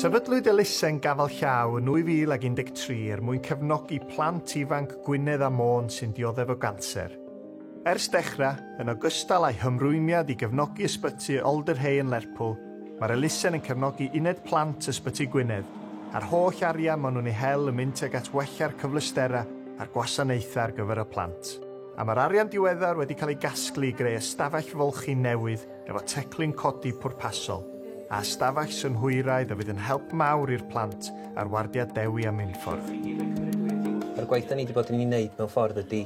Sefydlwyd elusen gafal llaw yn 2013 er mwyn cefnogi plant ifanc Gwynedd a Môn sy'n dioddef o ganser. Ers dechrau, yn ogystal â'i hymrwymiad i gefnogi ysbyty Alderhay yn Lerpwl, mae'r elusen yn cefnogi uned plant ysbyty Gwynedd, a'r holl arian maen nhw'n ei hel yn mynd tuag at wella'r cyflystera a'r gwasanaethau ar gyfer y plant. A mae'r arian diweddar wedi cael ei gasglu i greu ystafell folchi newydd efo teclyn codi pwrpasol, a ystafell synhwyraidd a fydd yn help mawr i'r plant ar wardia Dewi a Minffordd. Yr gwaith da ni wedi bod yn ei wneud mewn ffordd ydy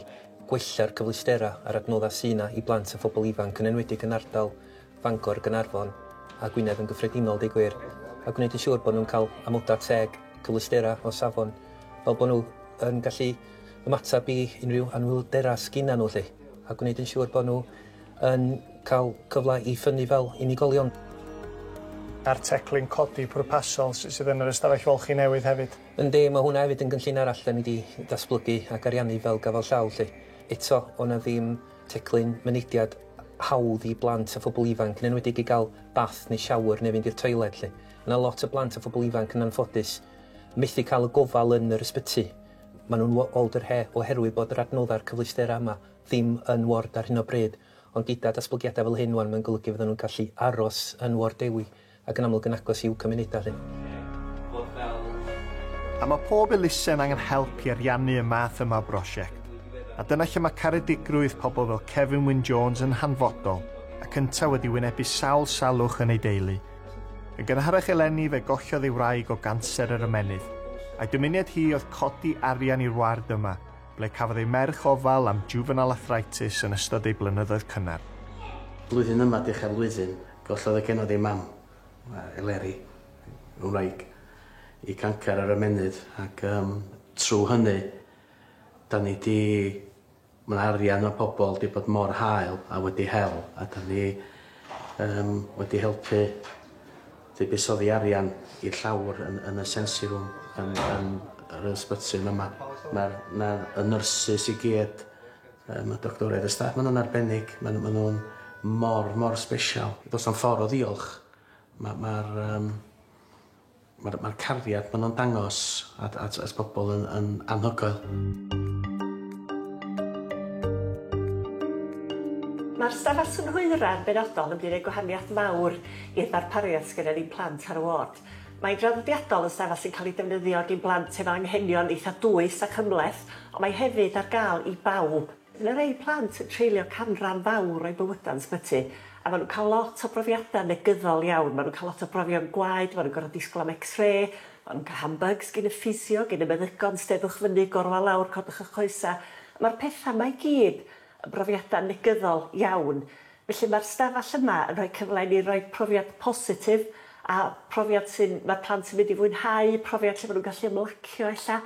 gwella'r cyflustera a'r adnoddau sy'n i blant a phobl ifanc yn enwedig yn ardal Fangor, Gaernarfon a Gwynedd yn gyffredinol, deud gwir, a gwneud yn siŵr bod nhw'n cael amodau teg cyflustera o safon, fel bod nhw yn gallu ymatab i unrhyw anwyldera sgina nhw, a gwneud yn siŵr bod nhw yn cael cyfle i ffynnu fel unigolion. A'r teclyn codi pwrpasol sydd yn yr ystafell folchi newydd hefyd. Yndi, mae hwnna hefyd yn gynllun arall da ni wedi datblygu ac ariannu fel gafal llaw. Eto, o'na ddim teclyn mynediad hawdd i blant a phobl ifanc, yn enwedig i gael bath neu siawr neu fynd i'r toilet. Yna lot o blant a phobl ifanc yn anffodus methu cael y gofal yn yr ysbyty. Maen nhw'n Alderhay oherwydd bod yr adnoddau'r cyflustera yma ddim yn ward ar hyn o bryd, ond gyda datblygiadau fel hyn mae'n golygu fydden nhw'n gallu aros yn ward Dewi ac yn amlwg yn agos i'w cymunedau hyn. A mae pob elusen angen help i ariannu y math yma o brosiect. A dyna lle mae caredigrwydd pobl fel Kevin Wyn Jones yn hanfodol, a cyntaf wedi wynebu sawl salwch yn ei deulu. Yn gynharach eleni fe gollodd ei wraig o ganser yr ymennydd, a'i dymuniad hi oedd codi arian i'r ward yma, ble cafodd ei merch ofal am juvenile arthritis yn ystod ei blynyddoedd cynnar. Blwyddyn yma dechrau blwyddyn, gollodd y genodd ei mam, Eleri, wraig, i cancer ar y menydd, ac trwy hynny, da ni di, mae'n arian o pobl di bod mor hael a wedi hel, a da ni wedi helpu buddsoddi arian i'r llawr yn y sensi rwm yn yr ysbyty yma. Mae'r nyrsys i gyd, y doctoredd y staff, maen nhw'n arbennig, maen nhw'n mor special. Does am ffordd o ddiolch. Mae'r cariad maen nhw'n dangos at bobl yn anhygoel. Mae'r stafell synhwyra'n benodol yn mynd i roi gwahaniaeth mawr i'r darpariaeth sgynnon ni plant ar y ward. Mae'n draddodiadol yn stafell sy'n cael ei defnyddio gin blant efo anghenion eitha dwys a chymleth, ond mae hefyd ar gael i bawb. Yna rei plant yn treulio canran fawr o'i bywydau'n sbyty, a maen nhw'n cael lot o brofiadau negyddol iawn. Maen nhw'n cael lot o brofion gwaed, maen nhw'n gorfod disgwyl am X-ray, maen nhw'n cael hambugs gen y ffisio, gen y meddygon, steddwch fyny, gorwal lawr, codwch y choesa. Mae'r pethau mae gyd yn brofiadau negyddol iawn. Felly mae'r stafell yma yn rhoi cyfle i ni roi profiad positif a profiad sy'n mae'r plant yn mynd i fwynhau, profiad lle maen nhw'n gallu ymlacio ella.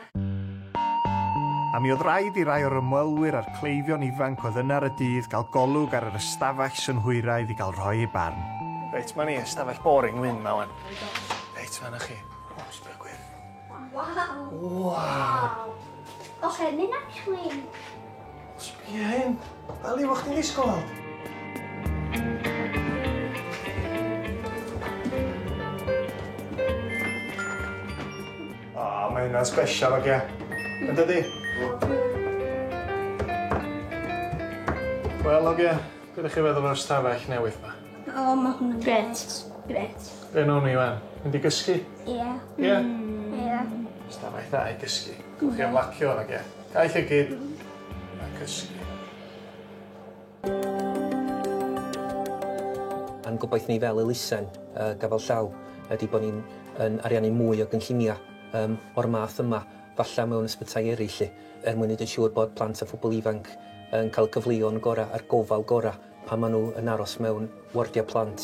A mi oedd rhaid i rai o'r ymwelwyr a'r cleifion ifanc oedd yna ar y dydd gael golwg ar yr ystafell synhwyraidd i gael rhoi ei barn. Reit, mae ni ystafell boring wyn ma wan. Reit, fan'na chi. O, sbio gwir. Waw! Oce, ni'n actually... Sbio hyn. Fel i fo chdi'n ddisgwyl. O, mae hynna'n sbesial o gia. Yn dydi? Wel, ogia, beth ydych chi feddwl o'r stafell newydd ma? O, mae hwnna'n gret. Gret. Be nhw'n ni, wan? Mynd i gysgu? Ie. Ie? Ie. Stafell dda i gysgu. Gwch chi ymlacio hwnna, ogia. Gaeth y gyd. A gysgu. A'n gobaith ni fel elusen gafal llaw ydy bod ni'n ariannu mwy o gynlluniau o'r math yma, falle mewn ysbytai eraill, mwyn wneud yn siŵr bod plant a phobl ifanc yn cael cyfleon gorau a'r gofal gorau pan maen nhw yn aros mewn wardiau plant.